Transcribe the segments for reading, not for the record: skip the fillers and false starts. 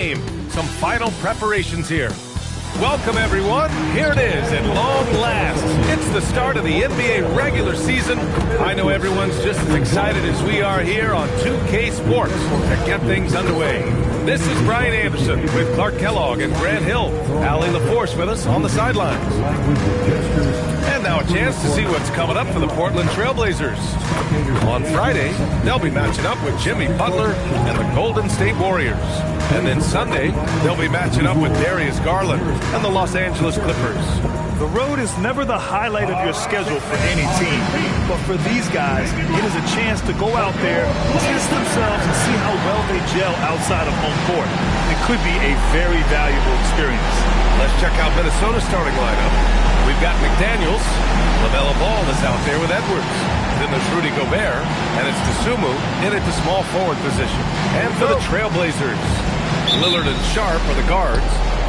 Some final preparations here. Welcome, everyone. Here it is at long last. It's the start of the NBA regular season. I know everyone's just as excited as we are here on 2K Sports to get things underway. This is Brian Anderson with Clark Kellogg and Grant Hill. Allie LaForce with us on the sidelines. And now a chance to see what's coming up for the Portland Trailblazers. On Friday, they'll be matching up with Jimmy Butler and the Golden State Warriors. And then Sunday, they'll be matching up with Darius Garland and the Los Angeles Clippers. The road is never the highlight of your schedule for any team. But for these guys, it is a chance to go out there, test themselves, and see how well they gel outside of home court. It could be a very valuable experience. Let's check out Minnesota's starting lineup. We've got McDaniels. LaMelo Ball is out there with Edwards. Then there's Rudy Gobert, and it's Dosunmu in at the small forward position. And for the Trailblazers, Lillard and Sharp are the guards.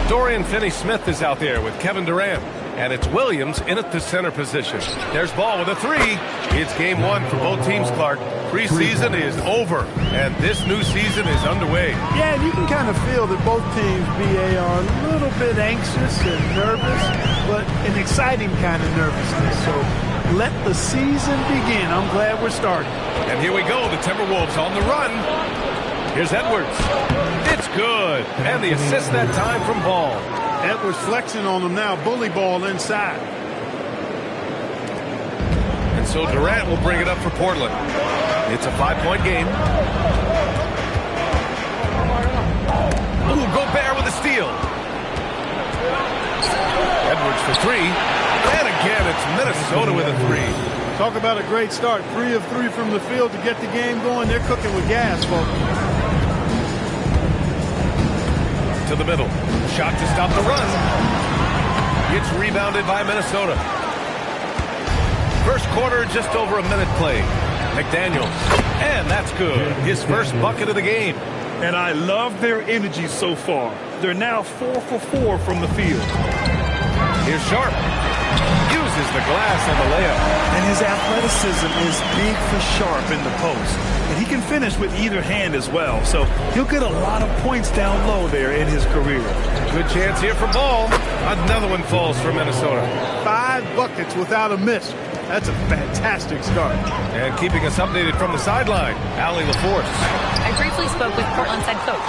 Dorian Finney-Smith is out there with Kevin Durant. And it's Williams in at the center position. There's Ball with a three. It's game one for both teams, Clark. Preseason is over, and this new season is underway. Yeah, and you can kind of feel that both teams, BA, are a little bit anxious and nervous, but an exciting kind of nervousness. So let the season begin. I'm glad we're starting. And here we go, the Timberwolves on the run. Here's Edwards. It's good. And the assist that time from Ball. Edwards flexing on them now. Bully ball inside. And so Durant will bring it up for Portland. It's a 5-point game. Ooh, Gobert with a steal. Edwards for three. And again, it's Minnesota with a three. Talk about a great start. 3 of 3 from the field to get the game going. They're cooking with gas, folks. To the middle. Shot to stop the run. It's rebounded by Minnesota. First quarter, just over a minute played. McDaniels. And that's good. His first bucket of the game. And I love their energy so far. They're now 4 for 4 from the field. Here's Sharp. Uses the glass on the layup. And his athleticism is big for Sharp in the post. And he can finish with either hand as well. So he'll get a lot of points down low there in his career. Good chance here for Ball. Another one falls for Minnesota. 5 buckets without a miss. That's a fantastic start. And keeping us updated from the sideline, Allie LaForce. I briefly spoke with Portland's head coach.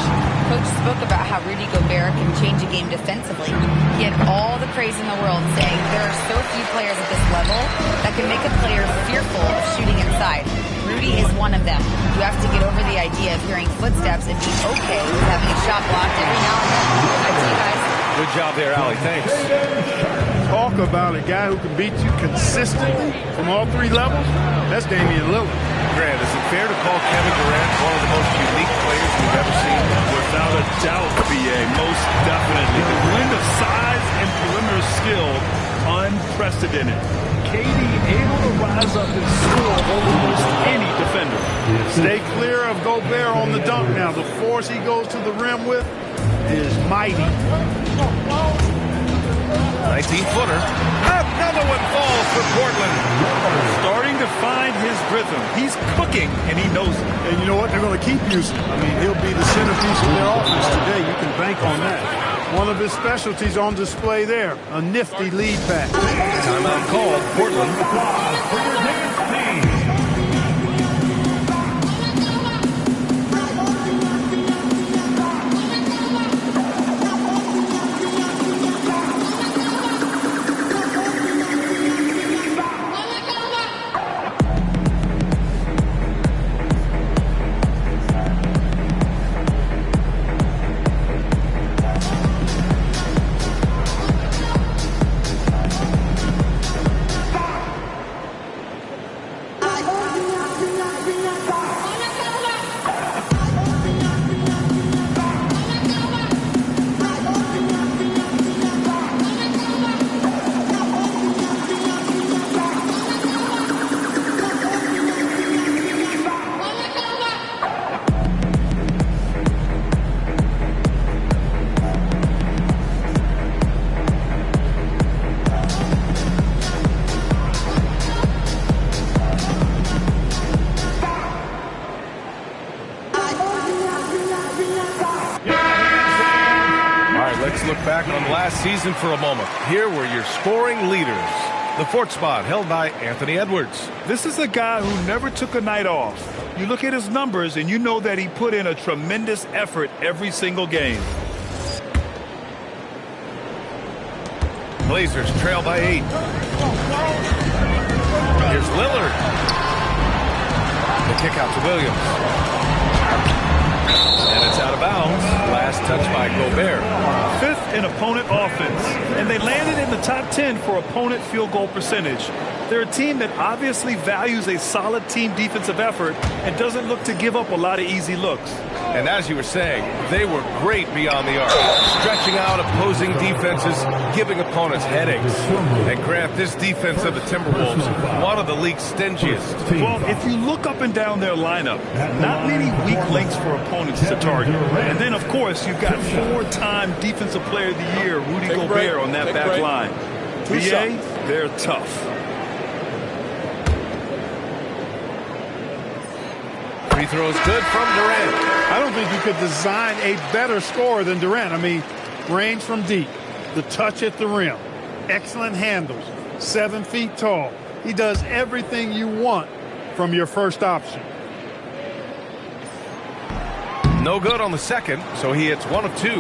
Coach spoke about how Rudy Gobert can change a game defensively. He had all the praise in the world, saying there are so few players at this level that can make a player fearful of shooting inside. Rudy is one of them. You have to get over the idea of hearing footsteps and be okay with having a shot blocked every now and then. Back to you guys. Good job there, Allie. Thanks. Talk about a guy who can beat you consistently from all 3 levels. That's Damian Lillard. Grant, is it fair to call Kevin Durant one of the most unique players we've ever seen? Without a doubt, BA, most definitely. The blend of size and perimeter skill, unprecedented. KD able to rise up and score over most any defender. Stay clear of Gobert on the dunk now. The force he goes to the rim with is mighty. 19-footer. Another one falls for Portland. Starting to find his rhythm. He's cooking, and he knows it. And you know what? They're going to keep using him. I mean, he'll be the centerpiece of their offense today. You can bank on that. One of his specialties on display there. A nifty lead pass. Timeout called. Portland. Let's look back on last season for a moment. Here were your scoring leaders. The fourth spot held by Anthony Edwards. This is a guy who never took a night off. You look at his numbers and you know that he put in a tremendous effort every single game. Blazers trail by 8. Here's Lillard. The kick out to Williams. And it's out of bounds. Last touch by Gobert. Fifth in opponent offense. And they landed in the top 10 for opponent field goal percentage. They're a team that obviously values a solid team defensive effort and doesn't look to give up a lot of easy looks. And as you were saying, they were great beyond the arc, stretching out opposing defenses, giving opponents headaches. And Grant, this defense of the Timberwolves, one of the league's stingiest. Well, if you look up and down their lineup, not many weak links for opponents to target. And then, of course, you've got four-time Defensive Player of the Year, Rudy Gobert, on that back line. BA, they're tough. Free throws good from Durant. I don't think you could design a better scorer than Durant. I mean, range from deep, the touch at the rim, excellent handles, 7 feet tall. He does everything you want from your first option. No good on the second, so he hits 1 of 2.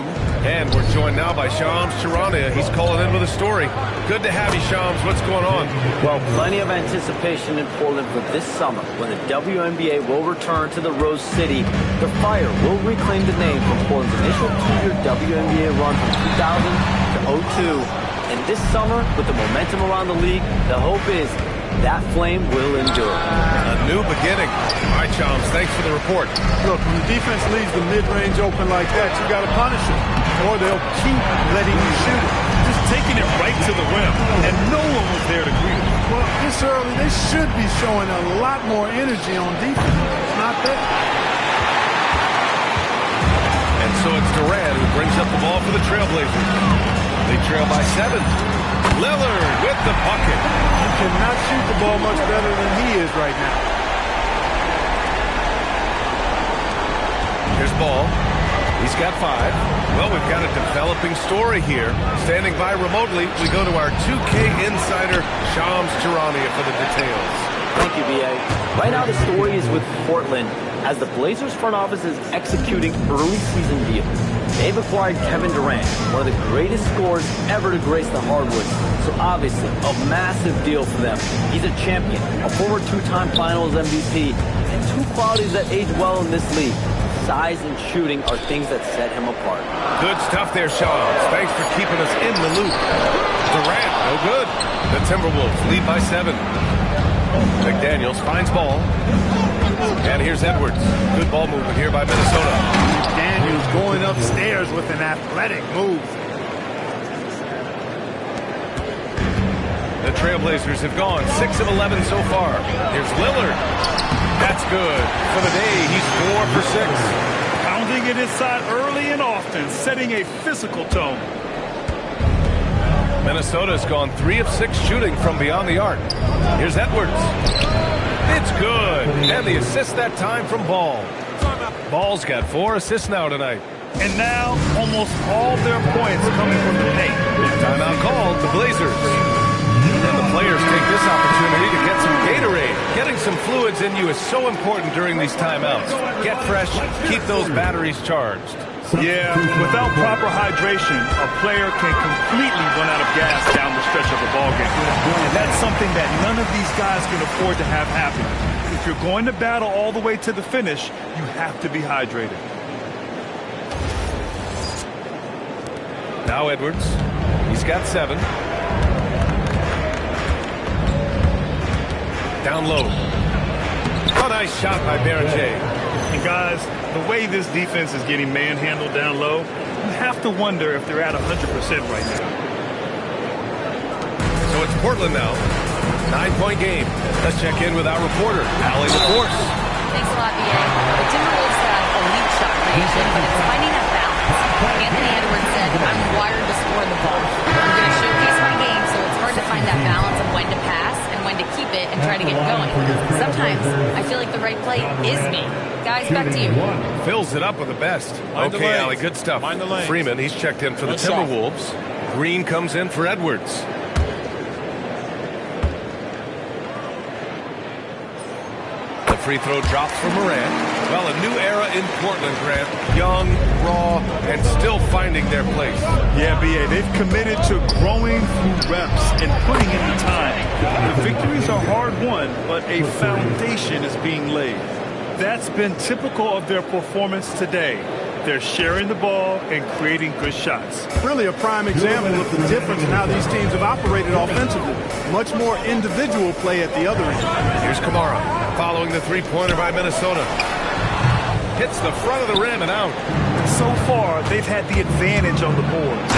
And we're joined now by Shams Charania. He's calling in with a story. Good to have you, Shams. What's going on? Well, plenty of anticipation in Portland for this summer when the WNBA will return to the Rose City. The Fire will reclaim the name from Portland's initial 2-year WNBA run from 2000 to 02. And this summer, with the momentum around the league, the hope is that flame will endure. A new beginning. All right, Shams, thanks for the report. Look, when the defense leaves the mid-range open like that, you got to punish them, or they'll keep letting you shoot it. Just taking it right to the rim, and no one was there to greet it. Well, this early, they should be showing a lot more energy on defense. It's not there. And so it's Durant who brings up the ball for the Trailblazers. They trail by 7. Lillard with the bucket. You cannot shoot the ball much better than he is right now. Here's Ball. He's got 5. Well, we've got a developing story here. Standing by remotely, we go to our 2K insider, Shams Charania, for the details. Thank you, BA. Right now, the story is with Portland as the Blazers front office is executing early season deals. They've acquired Kevin Durant, one of the greatest scorers ever to grace the hardwoods. So obviously, a massive deal for them. He's a champion, a former 2-time Finals MVP, and 2 qualities that age well in this league. Size and shooting are things that set him apart. Good stuff there, Shams. Thanks for keeping us in the loop. Durant, no good. The Timberwolves lead by 7. McDaniels finds Ball. And here's Edwards. Good ball movement here by Minnesota. Daniels going upstairs with an athletic move. The Trailblazers have gone 6 of 11 so far. Here's Lillard. That's good. For the day, he's 4 for 6. Pounding it inside early and often, setting a physical tone. Minnesota's gone 3 of 6 shooting from beyond the arc. Here's Edwards. It's good. And the assist that time from Ball. Ball's got 4 assists now tonight. And now, almost all their points coming from the paint. Timeout called, the Blazers. And the players take this opportunity to get some Gatorade. Getting some fluids in you is so important during these timeouts. Get fresh, keep those batteries charged. Yeah, without proper hydration, a player can completely run out of gas down the stretch of a ball game. And that's something that none of these guys can afford to have happen. If you're going to battle all the way to the finish, you have to be hydrated. Now Edwards. He's got 7. Down low. Oh, nice shot by Berger. And guys, the way this defense is getting manhandled down low, you have to wonder if they're at 100% right now. So it's Portland now. 9-point game. Let's check in with our reporter, Allie LaForce. Thanks a lot, BA. The Timberwolves have elite shot creation, but it's finding that balance. Anthony Edwards said, I'm wired to score the ball. I'm going to showcase my game, so it's hard to find that that balance of when to pass and when to keep it and try to get going. Sometimes I feel like the right play is me. Guys, back to you. Fills it up with the best. Okay, Allie, good stuff. Freeman, he's checked in for the Timberwolves. Green comes in for Edwards. The free throw drops for Morant. Well, a new era in Portland, Grant. Young, raw, and still finding their place. Yeah, B.A., they've committed to growing through reps and putting in the time. The victories are hard-won, but a foundation is being laid. That's been typical of their performance today. They're sharing the ball and creating good shots. Really a prime example of the difference in how these teams have operated offensively. Much more individual play at the other end. Here's Kamara following the three-pointer by Minnesota. Hits the front of the rim and out. So far, they've had the advantage on the boards.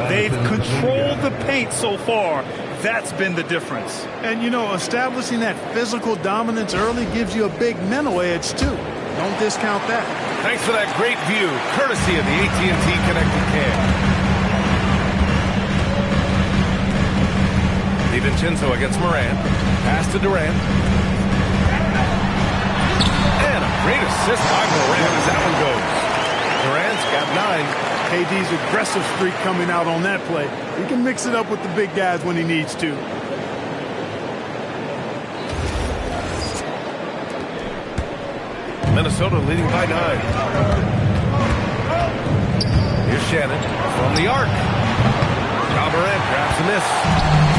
They've controlled the paint so far. That's been the difference. And, you know, establishing that physical dominance early gives you a big mental edge, too. Don't discount that. Thanks for that great view, courtesy of the AT&T Connected Cam. DiVincenzo against Morant. Pass to Durant. And a great assist by Morant as that one goes. Durant's got 9. KD's aggressive streak coming out on that play. He can mix it up with the big guys when he needs to. Minnesota leading by 9. Here's Shannon from the arc. Ja Morant grabs a miss.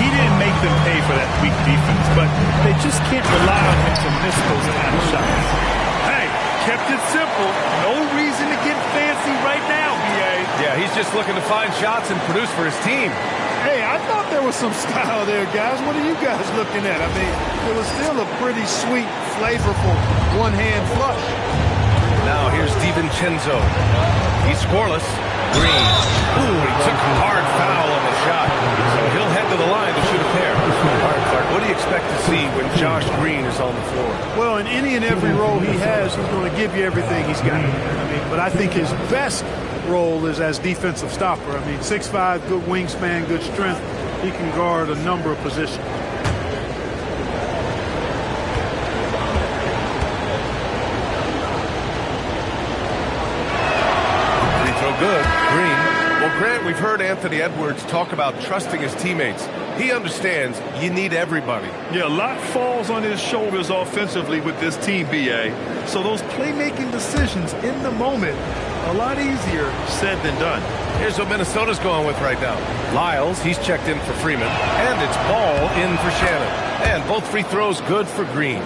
He didn't make them pay for that weak defense, but they just can't rely on him to miss those kind of shots. Hey, kept it simple. No reason to get fancy right now, B.A. Yeah, he's just looking to find shots and produce for his team. Hey, I thought there was some style there, guys. What are you guys looking at? I mean, it was still a pretty sweet, flavorful one-hand flush. Now here's DiVincenzo. He's scoreless. Green. Ooh, he took a hard foul on the shot. So he'll head to the line to shoot a pair. All right, Clark, what do you expect to see when Josh Green is on the floor? Well, in any and every role he has, he's going to give you everything he's got. But I think his best role is as defensive stopper. 6'5", good wingspan, good strength. He can guard a number of positions. Free throw good. Green. Well, Grant, we've heard Anthony Edwards talk about trusting his teammates. He understands you need everybody. Yeah, a lot falls on his shoulders offensively with this team, B.A. So those playmaking decisions in the moment, a lot easier said than done. Here's what Minnesota's going with right now. Lyles, he's checked in for Freeman. And it's Ball in for Shannon. And both free throws good for Green.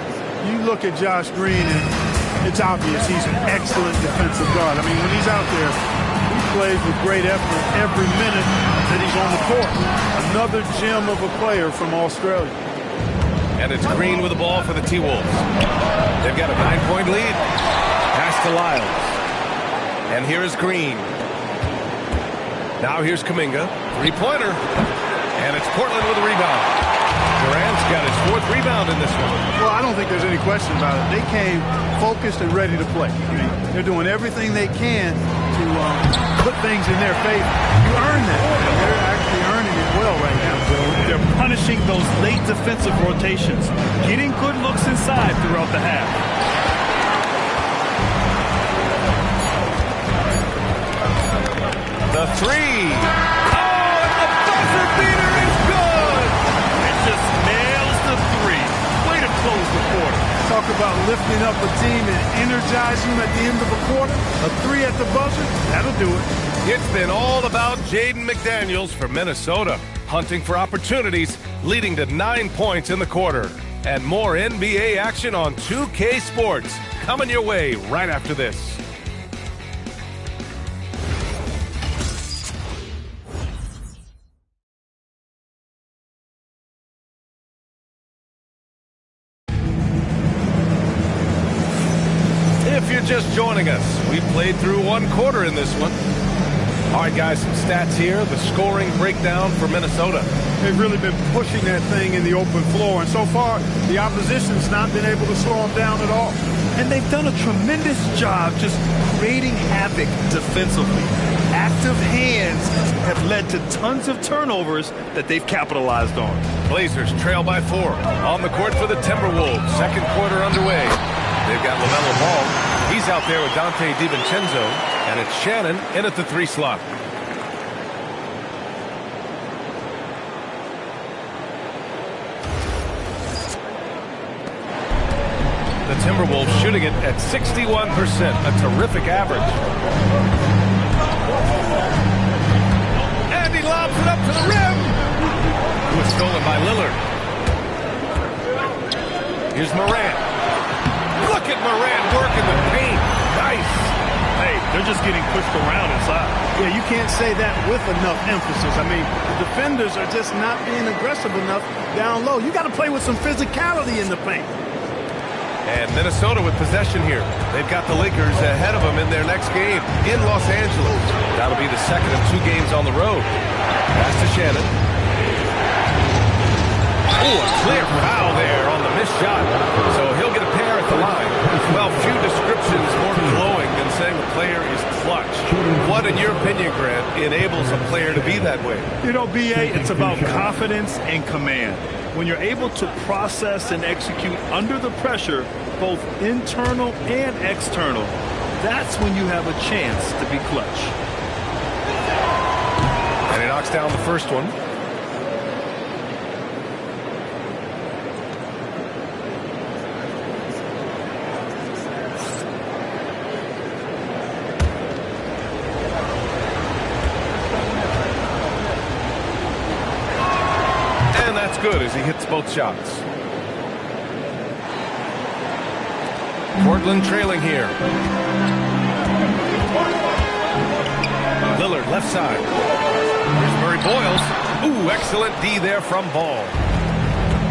You look at Josh Green, and it's obvious he's an excellent defensive guard. When he's out there, he plays with great effort every minute that he's on the court. Another gem of a player from Australia. And it's Green with the ball for the T-Wolves. They've got a 9-point lead. Pass to Lyles. And here is Green. Now here's Kuminga. Three-pointer. And it's Portland with a rebound. Durant's got his 4th rebound in this one. Well, I don't think there's any question about it. They came focused and ready to play. They're doing everything they can to put things in their favor. You earn that. They're actually earning it well right now. They're punishing those late defensive rotations, getting good looks inside throughout the half. The three. Oh, and the buzzer beater is good. It just nails the three. Way to close the quarter. Talk about lifting up a team and energizing them at the end of a quarter. A three at the buzzer, that'll do it. It's been all about Jaden McDaniels for Minnesota, hunting for opportunities, leading to 9 points in the quarter. And more NBA action on 2K Sports, coming your way right after this. If you're just joining us, we played through 1 quarter in this one. All right, guys, some stats here. The scoring breakdown for Minnesota. They've really been pushing that thing in the open floor, and so far, the opposition's not been able to slow them down at all. And they've done a tremendous job just creating havoc defensively. Active hands have led to tons of turnovers that they've capitalized on. Blazers trail by 4. On the court for the Timberwolves. Second quarter underway. They've got LaMelo Ball. He's out there with Dante DiVincenzo. And it's Shannon in at the 3 slot. The Timberwolves shooting it at 61%, a terrific average. And he lobs it up to the rim. It was stolen by Lillard. Here's Morant. Look at Morant working the paint. Nice. Hey, they're just getting pushed around inside. Yeah, you can't say that with enough emphasis. I mean, the defenders are just not being aggressive enough down low. You got to play with some physicality in the paint. And Minnesota with possession here. They've got the Lakers ahead of them in their next game in Los Angeles. That'll be the second of 2 games on the road. Pass to Shannon. Oh, a clear foul there on the missed shot. So he'll get a pair at the line. Well, few descriptions more glowing than saying the player is clutch. What, in your opinion, Grant, enables a player to be that way? You know, B.A., it's about confidence and command. When you're able to process and execute under the pressure, both internal and external, that's when you have a chance to be clutch. And he knocks down the first one. Good as he hits both shots. Portland trailing here. Lillard left side. Here's Murray Boyles. Ooh, excellent D there from Ball.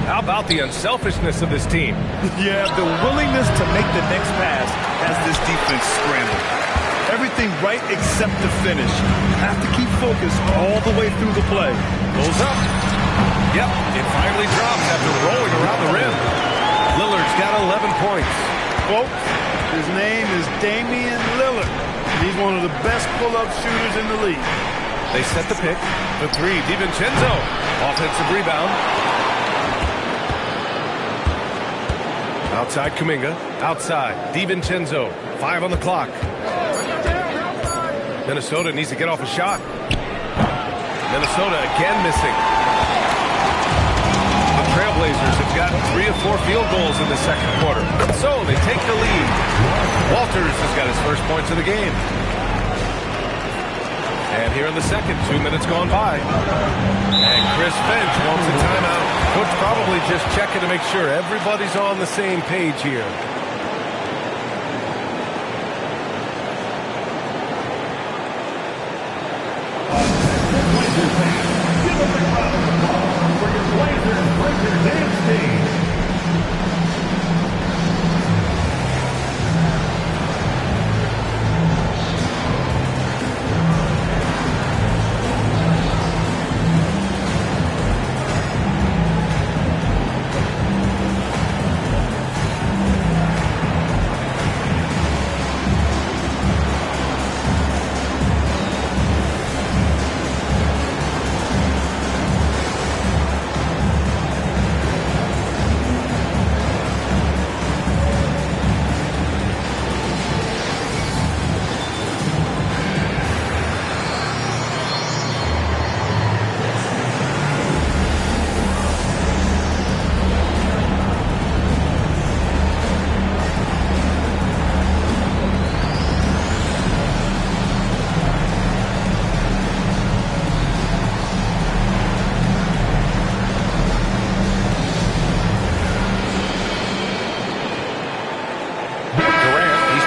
How about the unselfishness of this team? Yeah, the willingness to make the next pass has this defense scrambled. Everything right except the finish. You have to keep focused all the way through the play. Goes up. Yep, it finally drops after rolling around the rim. Lillard's got 11 points. Folks, his name is Damian Lillard. He's one of the best pull-up shooters in the league. They set the pick. The 3, DiVincenzo. Offensive rebound. Outside Kuminga. Outside DiVincenzo. 5 on the clock. Minnesota needs to get off a shot. Minnesota again missing. Trailblazers have gotten 3 of 4 field goals in the second quarter. So they take the lead. Walters has got his first points of the game. And here in the second, 2 minutes gone by. And Chris Finch wants a timeout. Coach probably just checking to make sure everybody's on the same page here.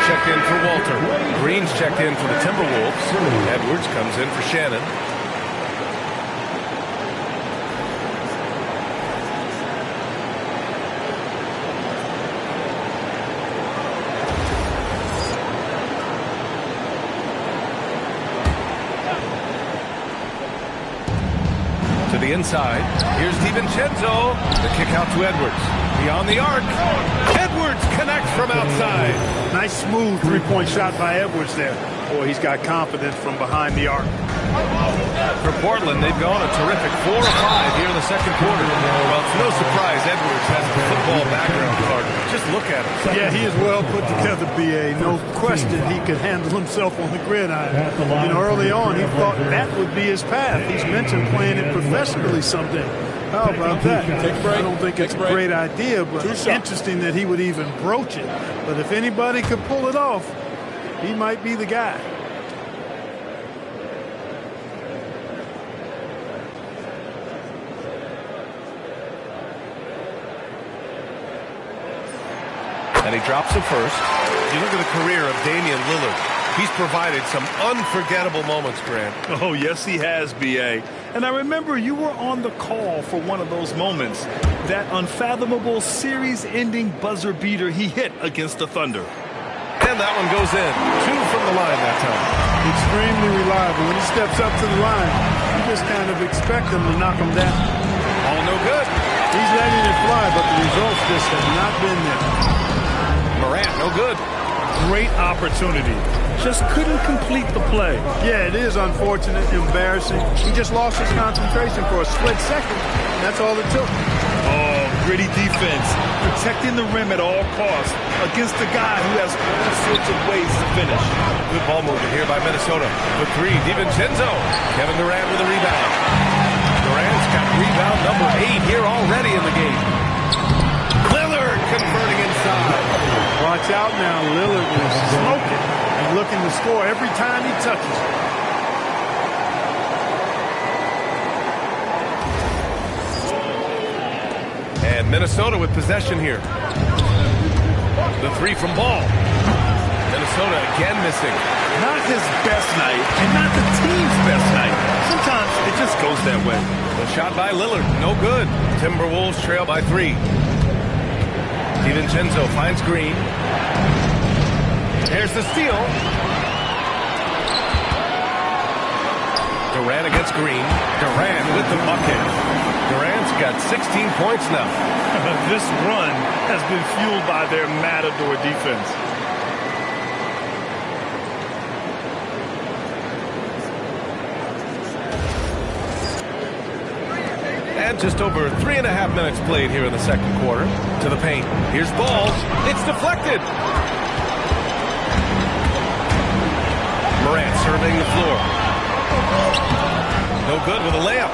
checked in for Walter. Green's checked in for the Timberwolves. Edwards comes in for Shannon. To the inside. Here's DiVincenzo. The kick out to Edwards. Beyond the arc. Edwards connects from outside. Nice smooth three-point shot by Edwards there. Boy, he's got confidence from behind the arc. For Portland, they've gone a terrific 4 of 5 here in the second quarter. Well, it's no surprise Edwards has a football background, Clark. Just look at him. Yeah, he is well put together, B.A. No question he could handle himself on the gridiron. You know, early on, he thought that would be his path. He's mentioned playing it professionally someday. How about that? I don't think it's a great idea, but interesting that he would even broach it. But if anybody could pull it off, he might be the guy. And he drops it first. You look at the career of Damian Lillard. He's provided some unforgettable moments, Grant. Oh, yes, he has, B.A. And I remember you were on the call for one of those moments. That unfathomable series-ending buzzer beater he hit against the Thunder. And that one goes in. 2 from the line that time. Extremely reliable. When he steps up to the line, you just kind of expect him to knock him down. All no good. He's letting it fly, but the results just have not been there. Morant, no good. Great opportunity. Just couldn't complete the play. Yeah, it is unfortunate, embarrassing. He just lost his concentration for a split second, and that's all it took. Oh, gritty defense. Protecting the rim at all costs against a guy who has all sorts of ways to finish. Good ball movement here by Minnesota. The 3, DiVincenzo. Kevin Durant with a rebound. Durant's got rebound number 8 here already in the game. Lillard converting inside. Watch out now. Lillard is smoking and looking to score every time he touches it. And Minnesota with possession here. The 3 from Ball. Minnesota again missing. Not his best night, and not the team's best night. Sometimes it just goes that way. The shot by Lillard, no good. Timberwolves trail by 3. DiVincenzo finds Green. Here's the steal. Durant against Green. Durant with the bucket. Durant's got 16 points now. This run has been fueled by their matador defense. And just over 3.5 minutes played here in the second quarter. To the paint. Here's Ball. It's deflected. Morant surveying the floor. No good with a layup.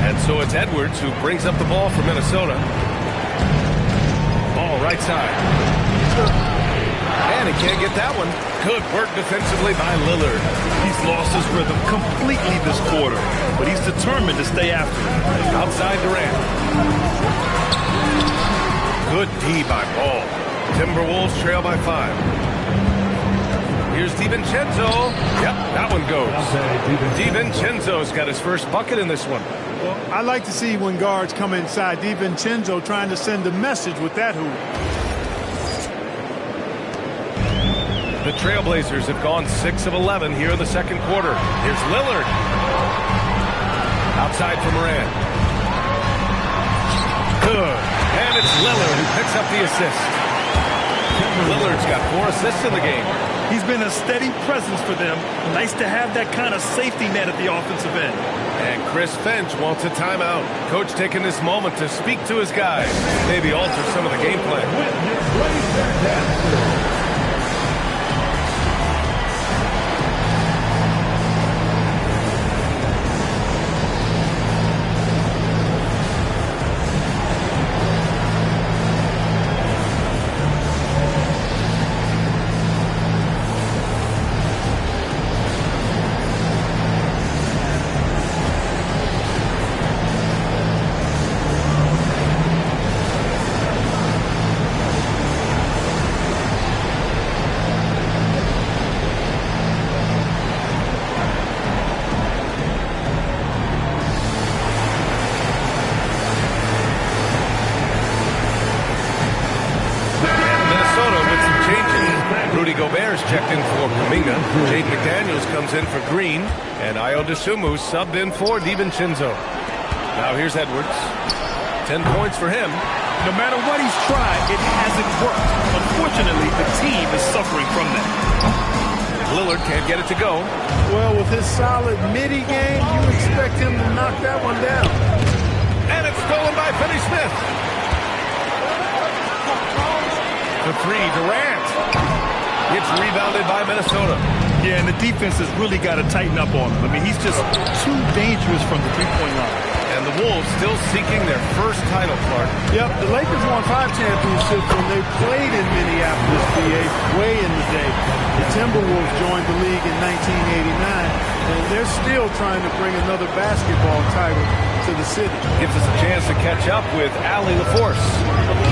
And so it's Edwards who brings up the ball for Minnesota. Ball right side. And he can't get that one. Good work defensively by Lillard. He's lost his rhythm completely this quarter, but he's determined to stay after it. Outside Durant. Good D by Ball. Timberwolves trail by 5. Here's DiVincenzo. Yep, that one goes. DiVincenzo's got his first bucket in this one. Well, I like to see when guards come inside. DiVincenzo trying to send a message with that hoop. The Trailblazers have gone 6 of 11 here in the second quarter. Here's Lillard. Outside for Morant. Good. And it's Lillard who picks up the assist. Lillard's got 4 assists in the game. He's been a steady presence for them. Nice to have that kind of safety net at the offensive end. And Chris Finch wants a timeout. Coach taking this moment to speak to his guys. Maybe alter some of the game plan. Checked in for Kuminga. Jake McDaniels comes in for Green. And Ayo Dosunmu subbed in for DiVincenzo. Now here's Edwards. 10 points for him. No matter what he's tried, it hasn't worked. Unfortunately, the team is suffering from that. Lillard can't get it to go. Well, with his solid midi game, you expect him to knock that one down. And it's stolen by Finney-Smith. The three, Durant. It's rebounded by Minnesota. Yeah, and the defense has really got to tighten up on him. I mean, he's just too dangerous from the three-point line. And the Wolves still seeking their first title, Clark. Yep, the Lakers won 5 championships when they played in Minneapolis, PA, way in the day. The Timberwolves joined the league in 1989, and they're still trying to bring another basketball title to the city. Gives us a chance to catch up with Allie LaForce.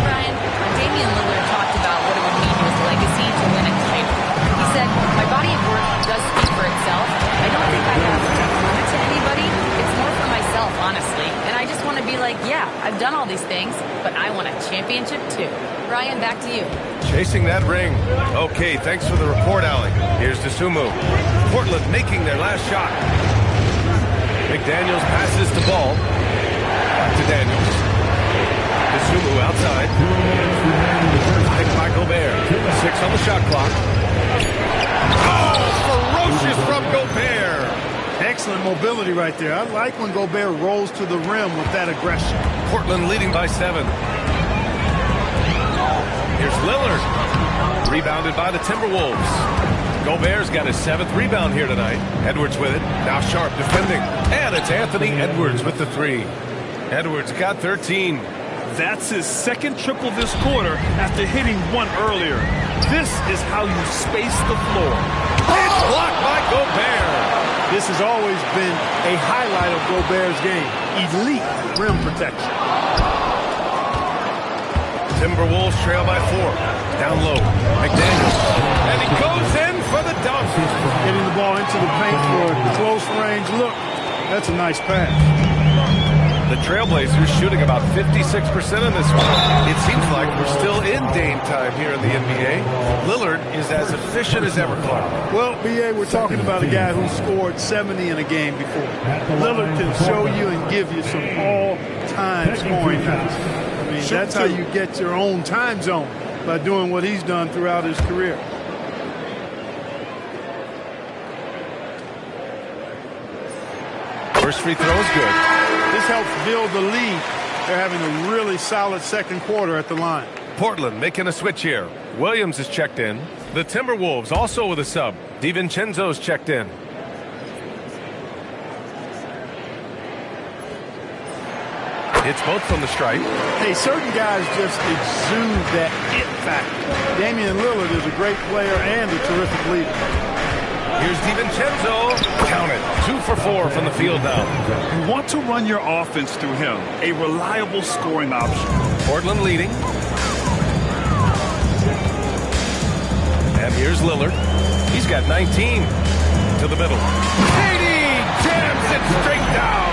Brian, Damian Lillard talked about what it would mean to his legacy to win a title. He said, my body of work does speak for itself. I don't think I have to prove it to anybody. It's more for myself, honestly. And I just want to be like, yeah, I've done all these things, but I want a championship too. Brian, back to you. Chasing that ring. Okay, thanks for the report, Allie. Here's Dosunmu. Portland making their last shot. McDaniels passes the ball. Back to Daniels. Dosunmu outside. Picked by Gobert. 6 on the shot clock. Oh, ferocious from Gobert. Excellent mobility right there. I like when Gobert rolls to the rim with that aggression. Portland leading by 7. Here's Lillard. Rebounded by the Timberwolves. Gobert's got his 7th rebound here tonight. Edwards with it. Now Sharp defending. And it's Anthony Edwards with the 3. Edwards got 13. That's his 2nd triple this quarter after hitting 1 earlier. This is how you space the floor. It's blocked by Gobert. This has always been a highlight of Gobert's game. Elite rim protection. Timberwolves trail by 4. Down low. McDaniels. And he goes in for the dunk. Getting the ball into the paint for a close range look. That's a nice pass. The Trailblazers shooting about 56% in this one. It seems like we're still in Dame time here in the NBA. Lillard is as efficient as ever, Clark. Well, B.A., we're talking about a guy who scored 70 in a game before. Lillard can show you and give you some all-time scoring nights. I mean, that's how you get your own time zone, by doing what he's done throughout his career. First free throw is good. This helps build the lead. They're having a really solid second quarter at the line. Portland making a switch here. Williams is checked in. The Timberwolves also with a sub. DiVincenzo's checked in. It's both from the stripe. Hey, certain guys just exude that it factor. Damian Lillard is a great player and a terrific leader. Here's DiVincenzo. Count it. 2 for 4 from the field now. You want to run your offense through him. A reliable scoring option. Portland leading. And here's Lillard. He's got 19. To the middle. KD jams it straight down.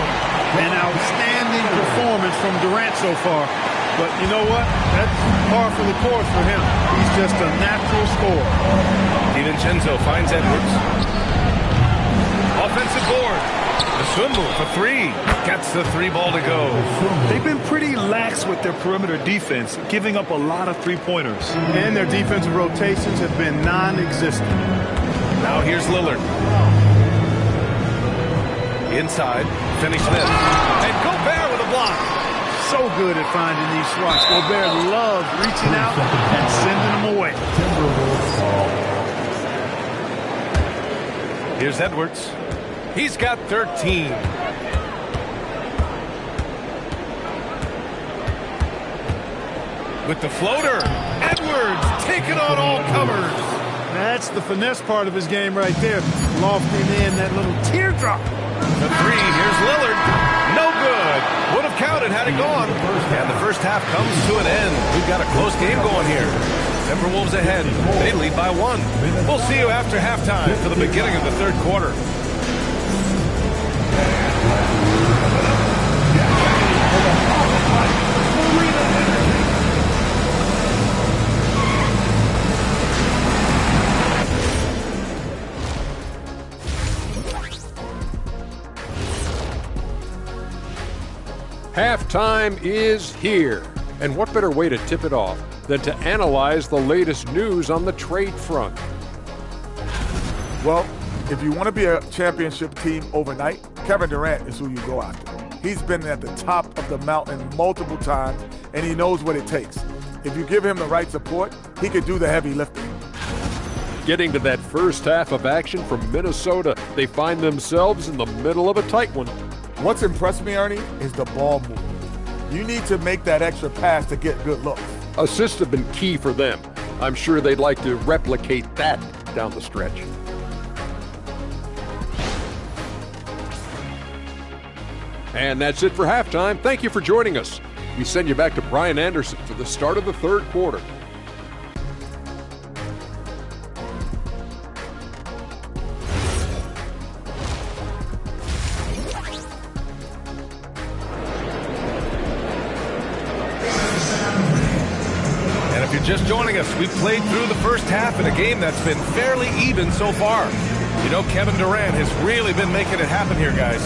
An outstanding performance from Durant so far. But you know what? That's par for the course for him. He's just a natural scorer. DiVincenzo finds Edwards. Offensive board. Dosunmu for 3. Gets the 3 ball to go. They've been pretty lax with their perimeter defense, giving up a lot of three-pointers. And their defensive rotations have been non-existent. Now here's Lillard. Inside. Finney-Smith. And Gobert with a block. So good at finding these spots. Gobert loves reaching out and sending them away. Here's Edwards. He's got 13. With the floater. Edwards taking on all comers. That's the finesse part of his game right there. Lofting in that little teardrop. The 3, here's Lillard. No good. Would have counted had it gone. And the first half comes to an end. We've got a close game going here. Timberwolves ahead. They lead by 1. We'll see you after halftime for the beginning of the third quarter. Halftime is here, And what better way to tip it off than to analyze the latest news on the trade front? Well, if you want to be a championship team overnight, Kevin Durant is who you go after. He's been at the top of the mountain multiple times, and he knows what it takes. If you give him the right support, he could do the heavy lifting. Getting to that first half of action from Minnesota, they find themselves in the middle of a tight one. What's impressed me, Ernie, is the ball movement. You need to make that extra pass to get good looks. Assists have been key for them. I'm sure they'd like to replicate that down the stretch. And that's it for halftime. Thank you for joining us. We send you back to Brian Anderson for the start of the third quarter. And if you're just joining us, we've played through the first half in a game that's been fairly even so far. You know, Kevin Durant has really been making it happen here, guys.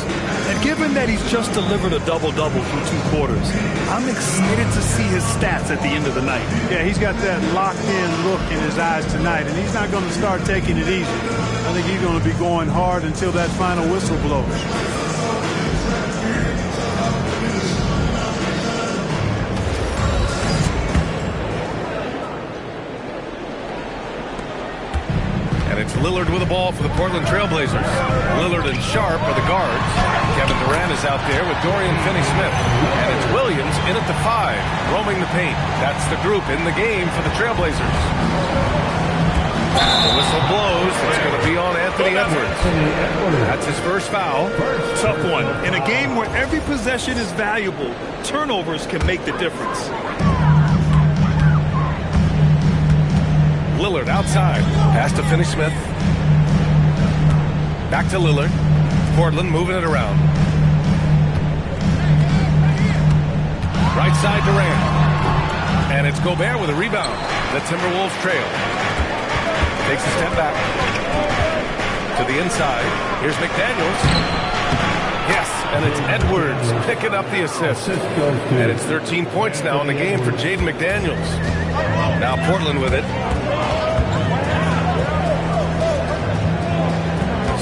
And given that he's just delivered a double-double through 2 quarters, I'm excited to see his stats at the end of the night. Yeah, he's got that locked-in look in his eyes tonight, and he's not going to start taking it easy. I think he's going to be going hard until that final whistle blows. And it's Lillard with the ball for the Portland Trailblazers. Lillard and Sharp are the guards. Kevin Durant is out there with Dorian Finney-Smith. And it's Williams in at the 5, roaming the paint. That's the group in the game for the Trailblazers. The whistle blows. It's going to be on Anthony Edwards. That's his first foul. Tough one. In a game where every possession is valuable, turnovers can make the difference. Lillard outside. Pass to Finney-Smith. Back to Lillard. Portland moving it around. Right side Durant. And it's Gobert with a rebound. The Timberwolves trail. Takes a step back. To the inside. Here's McDaniels. Yes, and it's Edwards picking up the assist. And it's 13 points now in the game for Jaden McDaniels. Now Portland with it.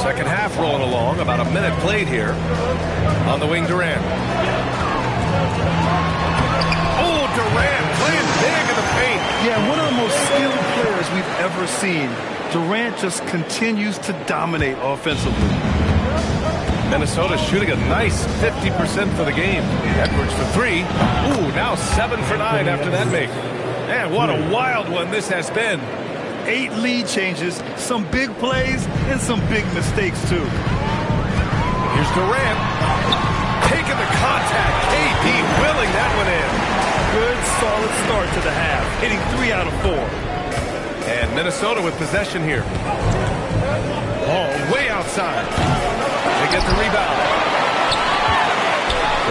Second half rolling along. About a minute played here. On the wing, Durant. Oh, Durant playing big in the paint. Yeah, one of the most skilled players we've ever seen. Durant just continues to dominate offensively. Minnesota shooting a nice 50% for the game. Edwards for 3. Ooh, now 7 for 9 after that make. Man, what a wild one this has been. 8 lead changes, some big plays, and some big mistakes, too. Here's Durant. Taking the contact. KD willing that one in. Good, solid start to the half, hitting 3 out of 4. And Minnesota with possession here. Oh, way outside. They get the rebound.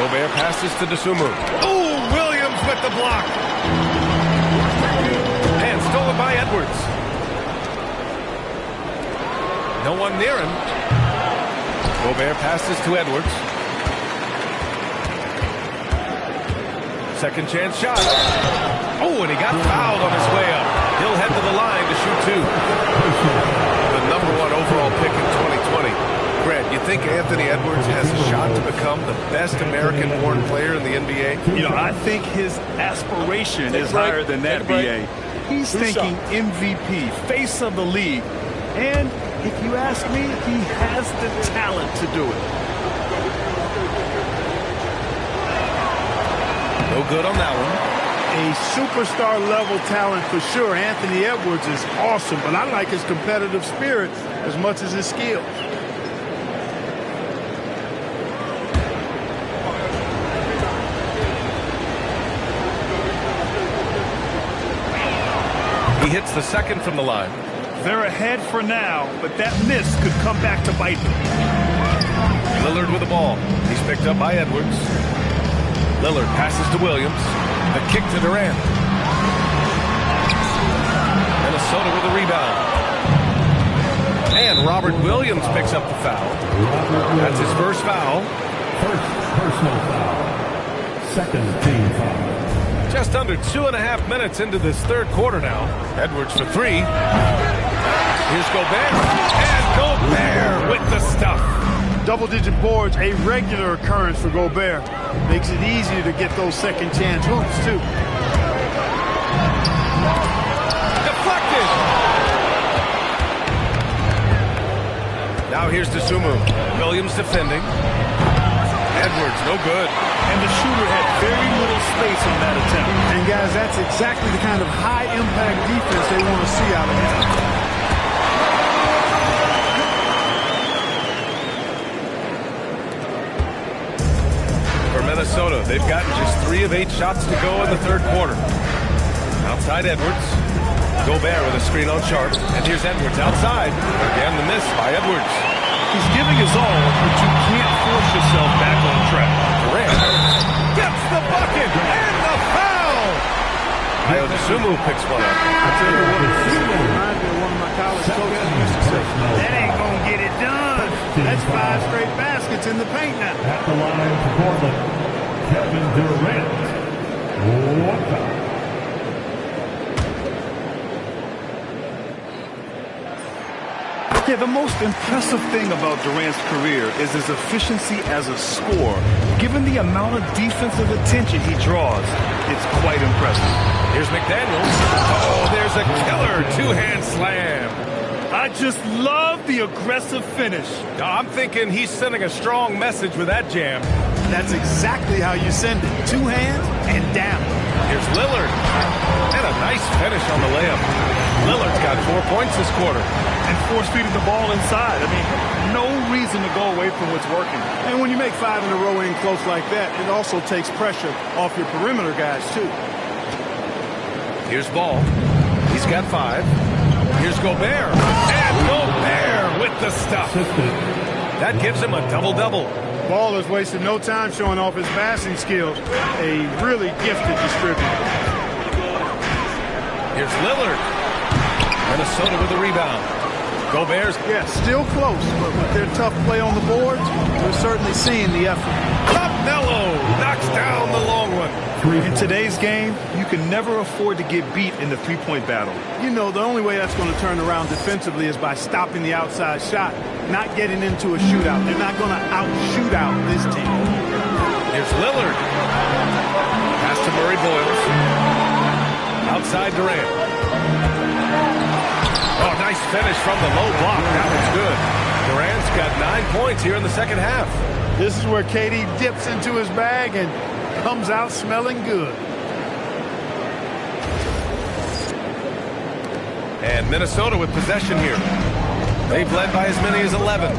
Gobert passes to Dosunmu. Oh, Williams with the block. And stolen by Edwards. No one near him. Gobert passes to Edwards. Second chance shot. Oh, and he got fouled on his way up. He'll head to the line to shoot 2. The #1 overall pick in 2020. Grant, you think Anthony Edwards has a shot to become the best American-born player in the NBA? You know, I think his aspiration is higher than that, BA. He's thinking MVP, face of the league. And if you ask me, he has the talent to do it. No good on that one. A superstar level talent for sure. Anthony Edwards is awesome, but I like his competitive spirit as much as his skills. He hits the second from the line. They're ahead for now, but that miss could come back to bite them. Lillard with the ball. He's picked up by Edwards. Lillard passes to Williams. The kick to Durant. Minnesota with a rebound. And Robert Williams picks up the foul. That's his first foul. First personal foul. Second team foul. Just under 2.5 minutes into this third quarter now. Edwards for three. Here's Gobert. And Gobert with the stuff. Double-digit boards, a regular occurrence for Gobert. Makes it easier to get those second-chance hoops, too. Deflected. Now here's Dosunmu. Williams defending. Edwards, no good. And the shooter had very little space on that attempt. And, guys, that's exactly the kind of high-impact defense they want to see out of him. Minnesota, they've gotten just 3 of 8 shots to go in the third quarter. Outside Edwards. Gobert with a screen on Sharp. And here's Edwards outside. Again, the miss by Edwards. He's giving his all, but you can't force yourself back on track. Durant gets the bucket and the foul. Dosunmu picks one up. I tell you what, reminds me of one of my college coaches used to say, that ain't going to get it done. That's 5 straight baskets in the paint now. At the line for Portland, Kevin Durant. One foul. Yeah, the most impressive thing about Durant's career is his efficiency as a scorer. Given the amount of defensive attention he draws, it's quite impressive. Here's McDaniels. Oh, there's a killer two-hand slam. I just love the aggressive finish. I'm thinking he's sending a strong message with that jam. That's exactly how you send it. 2 hands and down. Here's Lillard. And a nice finish on the layup. Lillard's got 4 points this quarter. And force-feeding the ball inside. I mean, no reason to go away from what's working. And when you make 5 in a row in close like that, it also takes pressure off your perimeter guys, too. Here's Ball. He's got 5. Here's Gobert. And Gobert with the stuff. That gives him a double-double. Ball has wasted no time showing off his passing skills. A really gifted distributor. Here's Lillard. Minnesota with the rebound. Gobert's. Yeah, still close, but with their tough play on the boards, we're certainly seeing the effort. Capello knocks down the long one. In today's game, you can never afford to get beat in the three-point battle. You know, the only way that's going to turn around defensively is by stopping the outside shot, not getting into a shootout. They're not going to out-shoot out this team. Here's Lillard. Pass to Murray Boyles. Outside Durant. Oh, nice finish from the low block. That was good. Durant's got 9 points here in the second half. This is where KD dips into his bag and comes out smelling good. And Minnesota with possession here. They've led by as many as 11.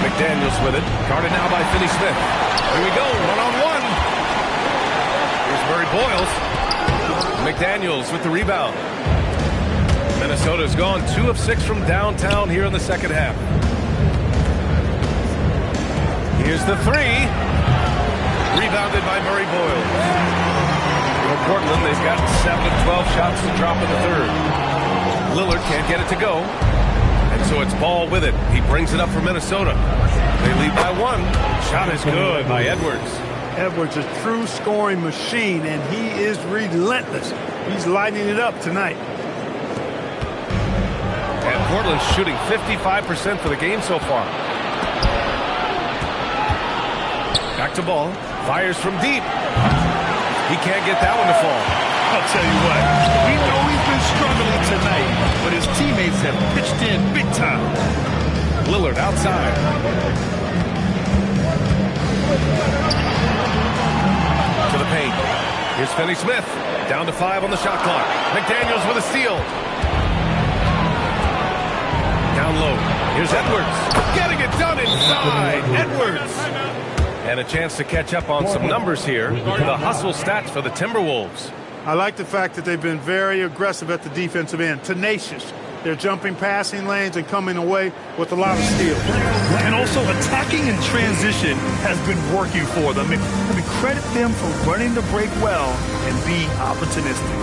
McDaniels with it. Guarded now by Finney-Smith. Here we go, one-on-one. Here's Murray Boyles. McDaniels with the rebound. Minnesota's gone 2 of 6 from downtown here in the second half. Here's the 3. Rebounded by Murray Boyles. For Portland, they've got 7 of 12 shots to drop in the third. Lillard can't get it to go. And so it's Ball with it. He brings it up for Minnesota. They lead by 1. Shot is good by Edwards. Edwards, a true scoring machine, and he is relentless. He's lighting it up tonight. And Portland's shooting 55% for the game so far. Back to Ball. Fires from deep. He can't get that one to fall. I'll tell you what, we know he's been struggling tonight, but his teammates have pitched in big time. Lillard outside. To the paint. Here's Finney-Smith. Down to 5 on the shot clock. McDaniels with a steal. Down low. Here's Edwards. Getting it done inside. Edwards. And a chance to catch up on some numbers here. The hustle stats for the Timberwolves. I like the fact that they've been very aggressive at the defensive end. Tenacious. They're jumping passing lanes and coming away with a lot of steals. And also attacking in transition has been working for them. I mean, credit them for running the break well and being opportunistic.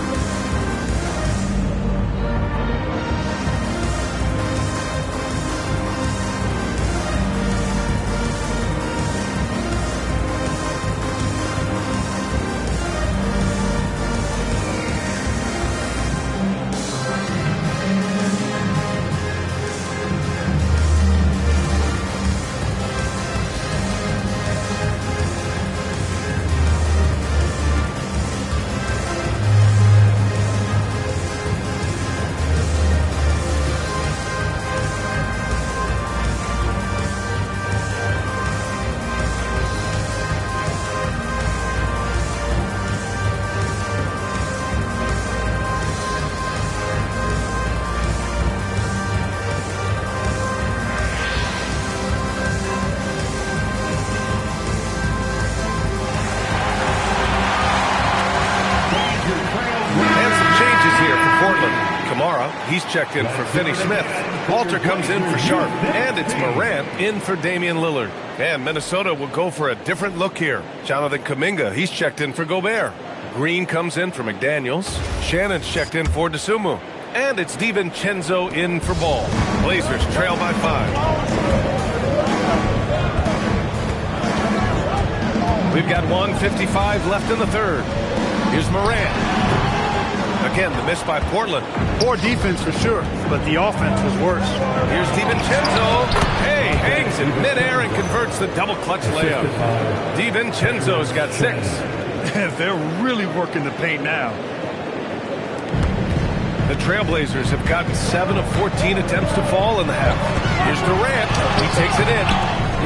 checked in for Finney Smith. Walter comes in for Sharp. And it's Morant in for Damian Lillard. And Minnesota will go for a different look here. Jonathan Kuminga, he's checked in for Gobert. Green comes in for McDaniels. Shannon's checked in for DeSumo. And it's DiVincenzo in for Ball. Blazers trail by 5. We've got 1:55 left in the third. Here's Morant. Again, the miss by Portland. Poor defense for sure, but the offense was worse. Here's DiVincenzo. Hey, hangs in midair and converts the double clutch layup. DiVincenzo's got 6. They're really working the paint now. The Trailblazers have gotten 7 of 14 attempts to fall in the half. Here's Durant. He takes it in.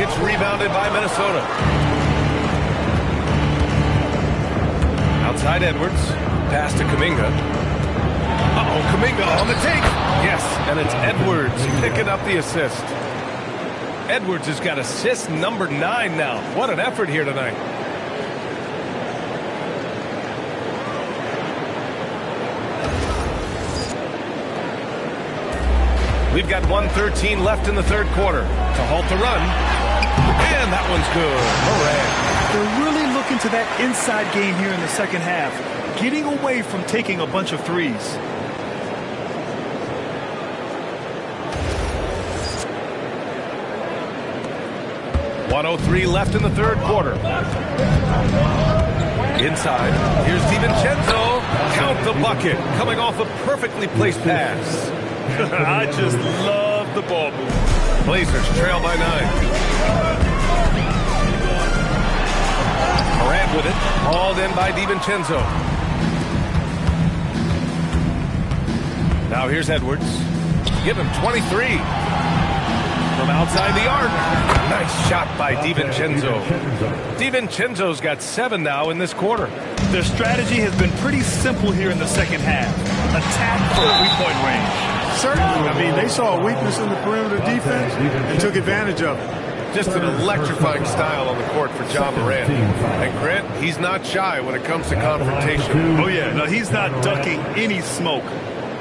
It's rebounded by Minnesota. Outside Edwards. Pass to Kuminga. Uh-oh, Kuminga on the take. Yes, and it's Edwards picking up the assist. Edwards has got assist number 9 now. What an effort here tonight. We've got 1:13 left in the third quarter to halt the run. And that one's good. Morant. They're really looking to that inside game here in the second half, getting away from taking a bunch of threes. .103 left in the third quarter. Inside. Here's DiVincenzo. Count the bucket. Coming off a perfectly placed pass. I just love the ball move. Blazers trail by 9. Morant with it. Hauled in by DiVincenzo. Now here's Edwards. Give him 23. From outside the arc. Nice shot by DiVincenzo. DiVincenzo's got 7 now in this quarter. Their strategy has been pretty simple here in the second half. Attack for 3-point range. Certainly. I mean, they saw a weakness in the perimeter defense and took advantage of it. Just an electrifying style on the court for John Morant. And Grant, he's not shy when it comes to confrontation. Oh, yeah. No, he's not ducking any smoke.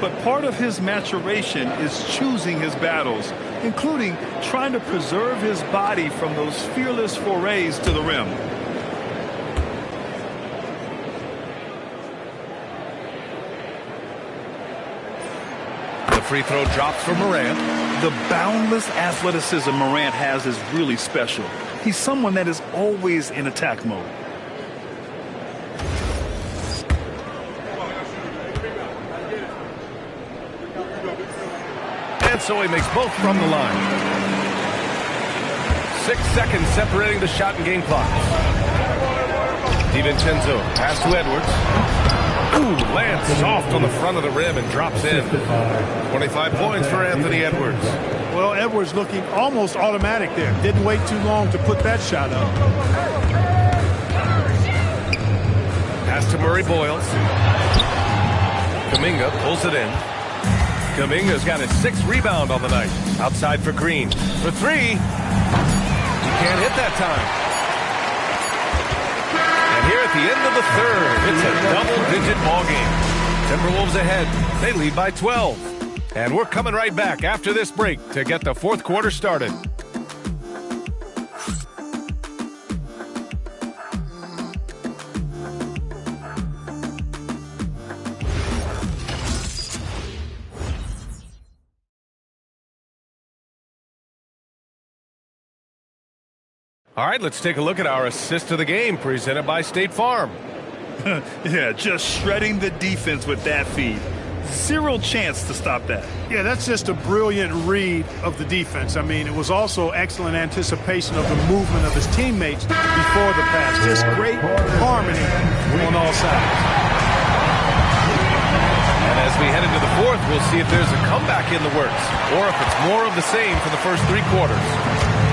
But part of his maturation is choosing his battles, including trying to preserve his body from those fearless forays to the rim. Free throw drops for Morant. The boundless athleticism Morant has is really special. He's someone that is always in attack mode. And so he makes both from the line. 6 seconds separating the shot and game clock. DiVincenzo pass to Edwards. Ooh, lands soft on the front of the rim and drops in. 25 points for Anthony Edwards. Well, Edwards looking almost automatic there. Didn't wait too long to put that shot up. Pass to Murray Boyles. Kuminga pulls it in. Kuminga's got his 6th rebound on the night. Outside for Green. For 3. He can't hit that time. Here at the end of the third, it's a double-digit ball game. Timberwolves ahead. They lead by 12. And we're coming right back after this break to get the fourth quarter started. All right, let's take a look at our assist of the game presented by State Farm. Yeah, just shredding the defense with that feed. Zero chance to stop that. Yeah, that's just a brilliant read of the defense. I mean, it was also excellent anticipation of the movement of his teammates before the pass. Just great harmony on all sides. And as we head into the fourth, we'll see if there's a comeback in the works or if it's more of the same for the first 3 quarters.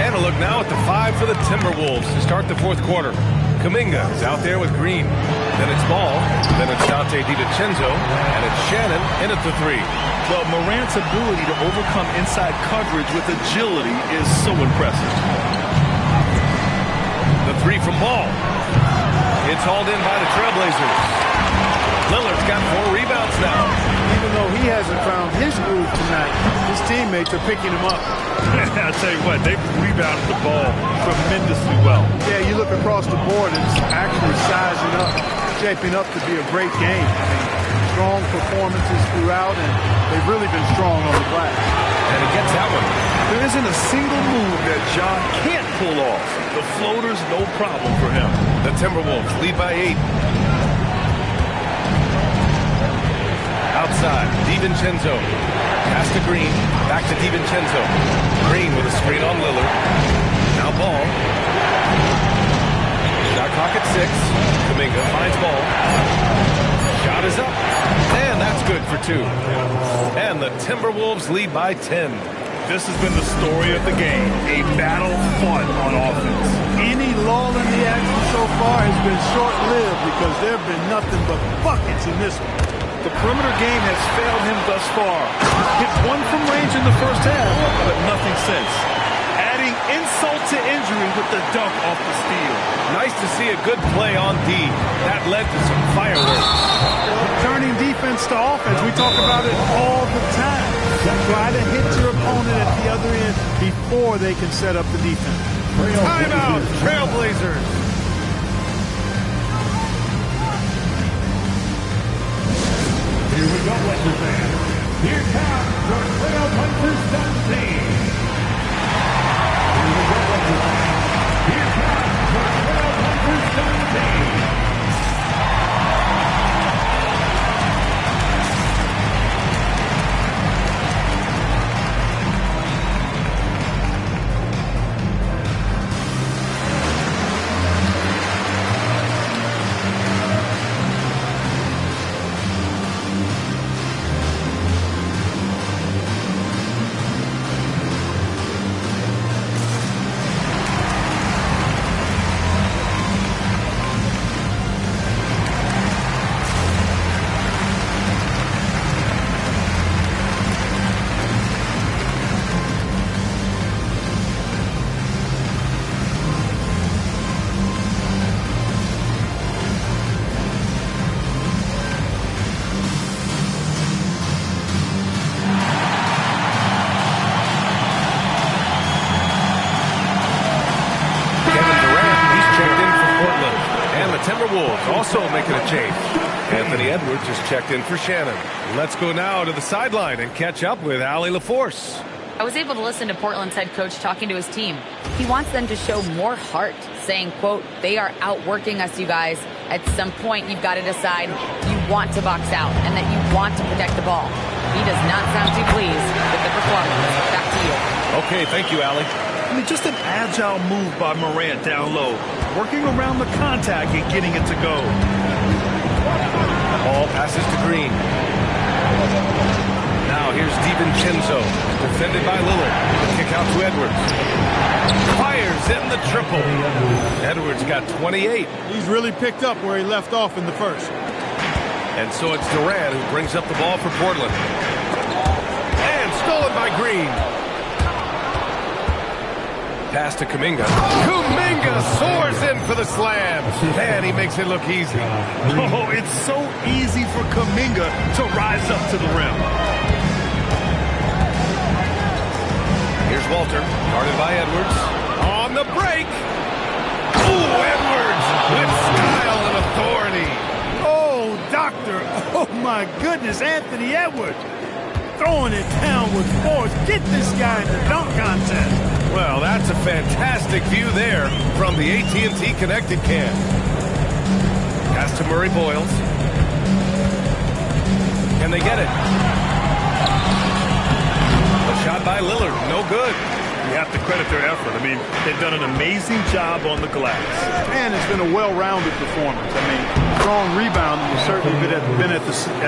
And a look now at the 5 for the Timberwolves to start the fourth quarter. Kuminga is out there with Green. Then it's Ball. Then it's Dante DiVincenzo. And it's Shannon in at the 3. Well, Morant's ability to overcome inside coverage with agility is so impressive. The 3 from Ball. It's hauled in by the Trailblazers. Lillard's got 4 rebounds now. Even though he hasn't found his groove tonight, his teammates are picking him up. I tell you what, they've rebounded the ball tremendously well. Yeah, you look across the board, it's actually sizing up, shaping up to be a great game. I mean, strong performances throughout, and they've really been strong on the glass. And he gets that one. There isn't a single move that John can't pull off. The floater's no problem for him. The Timberwolves lead by 8. Outside, DiVincenzo. Pass to Green. Back to DiVincenzo. Green with a screen on Lillard. Now Ball. Shot clock at 6. Kuminga finds Ball. Shot is up. And that's good for 2. And the Timberwolves lead by 10. This has been the story of the game. A battle fought on offense. Any lull in the action so far has been short-lived because there have been nothing but buckets in this one. The perimeter game has failed him thus far. Hit 1 from range in the first half, but nothing since. Adding insult to injury with the dunk off the steal. Nice to see a good play on D. That led to some fireworks. Turning defense to offense, we talk about it all the time. Try to hit your opponent at the other end before they can set up the defense. Timeout, Trailblazers. Here we go, Lakers fans. Here comes the Trailblazers dunk team. Here we go, Lakers fans. Here comes the Trailblazers dunk team. Timberwolves also making a change. Anthony Edwards is checked in for Shannon. Let's go now to the sideline and catch up with Allie LaForce. I was able to listen to Portland's head coach talking to his team. He wants them to show more heart, saying, quote, they are outworking us, you guys. At some point, you've got to decide you want to box out and that you want to protect the ball. He does not sound too pleased with the performance. Back to you. Okay, thank you, Allie. I mean, just an agile move by Morant down low, working around the contact and getting it to go. Ball passes to Green. Now here's DiVincenzo, defended by Lillard. Kick out to Edwards. Fires in the triple. Edwards got 28. He's really picked up where he left off in the first. And so it's Durant who brings up the ball for Portland. And stolen by Green. Pass to Kuminga. Kuminga soars in for the slam. And he makes it look easy. Oh, it's so easy for Kuminga to rise up to the rim. Here's Walter, guarded by Edwards. On the break. Ooh, Edwards with style and authority. Oh, doctor. Oh, my goodness, Anthony Edwards. Throwing it down with force. Get this guy in the dunk contest. Well, that's a fantastic view there from the AT&T Connected Cam. Pass to Murray Boyles. Can they get it? A shot by Lillard, no good. You have to credit their effort. I mean, they've done an amazing job on the glass. And it's been a well-rounded performance. I mean, strong rebounding has certainly been at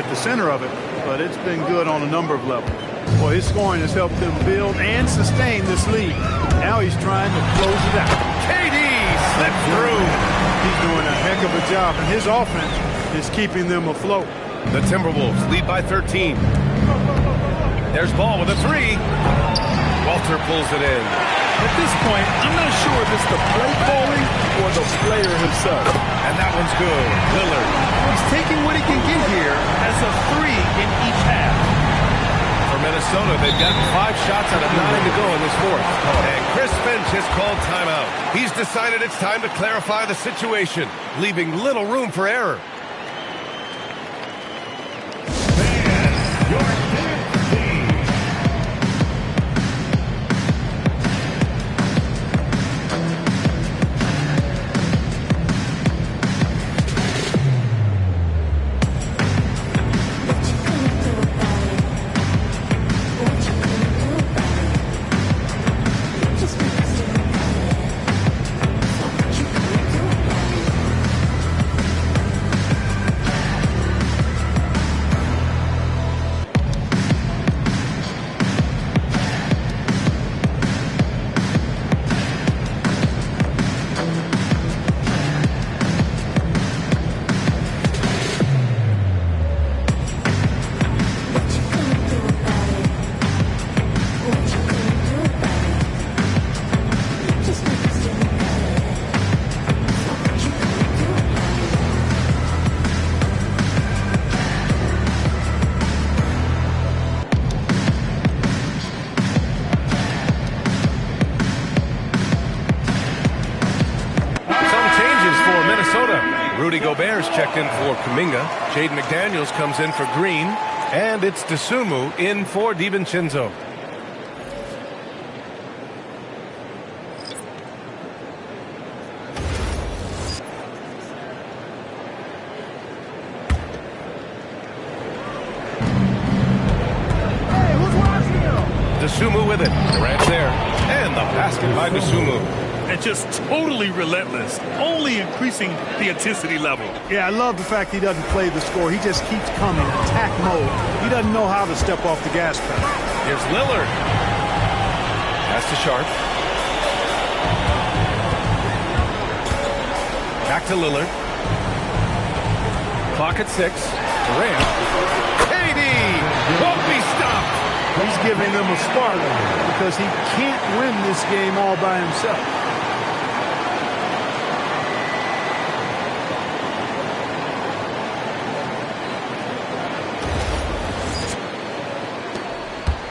the center of it, but it's been good on a number of levels. Well, his scoring has helped them build and sustain this lead. Now he's trying to close it out. KD slipped through. He's doing a heck of a job, and his offense is keeping them afloat. The Timberwolves lead by 13. There's Ball with a three. Walter pulls it in. At this point, I'm not sure if it's the play calling or the player himself. And that one's good. Lillard. He's taking what he can get here as a 3 in each half. For Minnesota, they've gotten 5 shots out of 9 to go in this fourth. And Chris Finch has called timeout. He's decided it's time to clarify the situation, leaving little room for error. Rudy Gobert's checked in for Kuminga. Jaden McDaniels comes in for Green. And it's Dosunmu in for DiVincenzo. Dosunmu with it. Durant's there. And the basket by Dosunmu. And just totally relentless, only increasing the intensity level. Yeah, I love the fact he doesn't play the score. He just keeps coming, attack mode. He doesn't know how to step off the gas pedal. Here's Lillard. Pass to Sharp. Back to Lillard. Clock at 6. Durant. KD won't be stopped. He's giving them a spark because he can't win this game all by himself.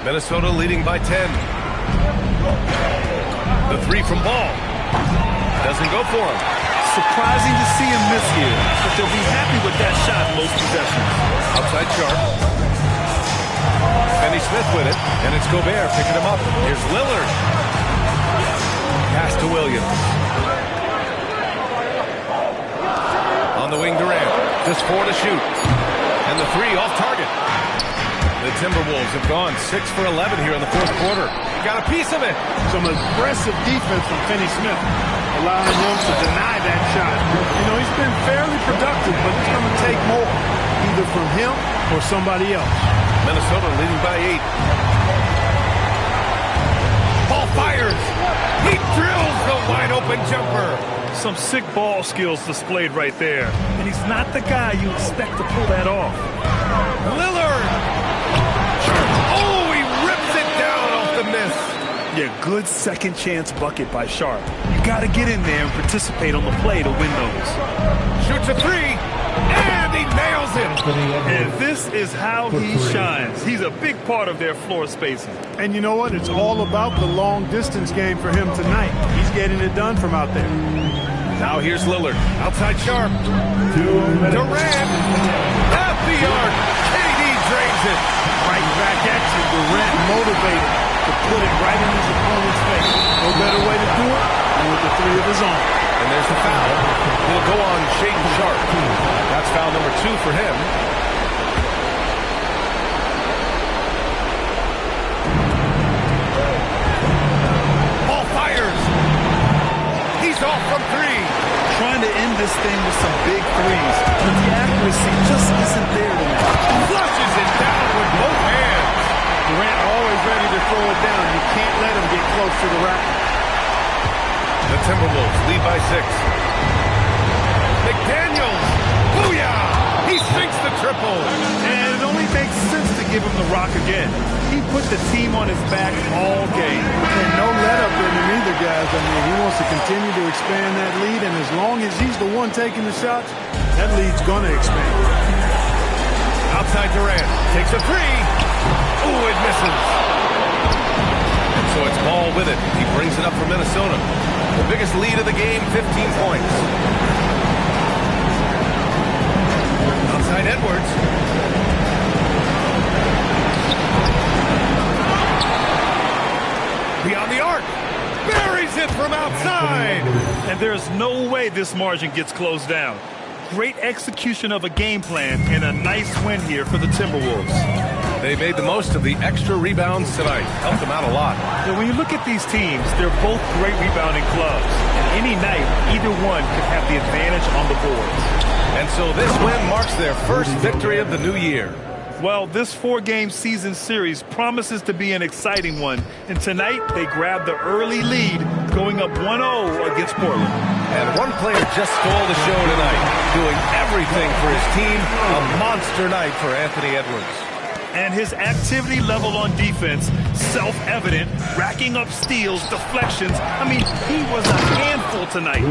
Minnesota leading by 10. The 3 from Ball. Doesn't go for him. Surprising to see him miss here, but they'll be happy with that shot most possessions. Outside Sharp. Finney Smith with it, and it's Gobert picking him up. Here's Lillard. Pass to Williams. On the wing, Durant. Just 4 to shoot. And the 3 off target. The Timberwolves have gone 6 for 11 here in the fourth quarter. Got a piece of it. Some aggressive defense from Finney Smith, allowing him to deny that shot. You know, he's been fairly productive, but it's going to take more, either from him or somebody else. Minnesota leading by 8. Ball fires. He drills the wide open jumper. Some sick ball skills displayed right there. And he's not the guy you expect to pull that off. Lillard. Oh, he rips it down off the miss. Yeah, good second chance bucket by Sharp. You got to get in there and participate on the play to win those. Shoots a 3, and he nails it. And this is how he shines. He's a big part of their floor spacing. And you know what? It's all about the long distance game for him tonight. He's getting it done from out there. Now here's Lillard. Outside Sharp. Durant. At the arc. KD drains it. Right back at you. Durant motivated to put it right in his opponent's face. No better way to do it than with the 3 of his own. And there's the foul. He'll go on Shaedon Sharp. That's foul number 2 for him. Ball fires. He's off from 3. Trying to end this thing with some big threes, but the accuracy just isn't there tonight. Flushes it down with both hands. Durant always ready to throw it down. You can't let him get close to the rack. The Timberwolves lead by 6. McDaniels. Booyah! He sinks the triple. And it only makes sense to give him the rock again. He put the team on his back all game. And no let-up in him either, guys. I mean, he wants to continue to expand that lead, and as long as he's the one taking the shots, that lead's going to expand. Outside Durant. Takes a three. Ooh, it misses. And so it's Ball with it. He brings it up for Minnesota. The biggest lead of the game, 15 points. Outside Edwards. Beyond the arc. Buries it from outside. And there's no way this margin gets closed down. Great execution of a game plan and a nice win here for the Timberwolves. They made the most of the extra rebounds tonight. Helped them out a lot. Now, when you look at these teams, they're both great rebounding clubs. And any night, either one could have the advantage on the boards. And so this win marks their first victory of the new year. Well, this 4-game season series promises to be an exciting one. And tonight, they grabbed the early lead, going up 1-0 against Portland. And one player just stole the show tonight, doing everything for his team. A monster night for Anthony Edwards. And his activity level on defense, self-evident, racking up steals, deflections. I mean, he was a handful tonight.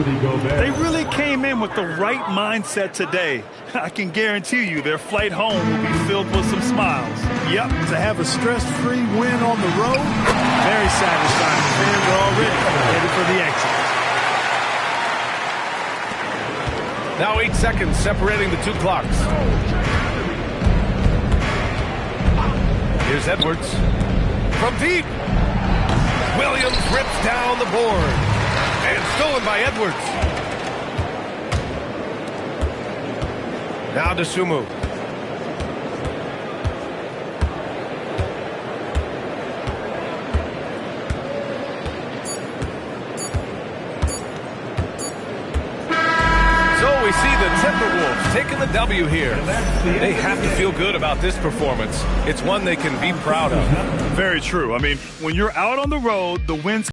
They really came in with the right mindset today. I can guarantee you their flight home will be filled with some smiles. Yep, to have a stress-free win on the road, very satisfying. Fans are already ready for the exit. Now 8 seconds separating the two clocks. Here's Edwards. From deep. Williams rips down the board. And stolen by Edwards. Now to Sumu. So we see the Timberwolves taking the W here. They have to feel good about this performance. It's one they can be proud of. Very true. I mean, when you're out on the road, the wins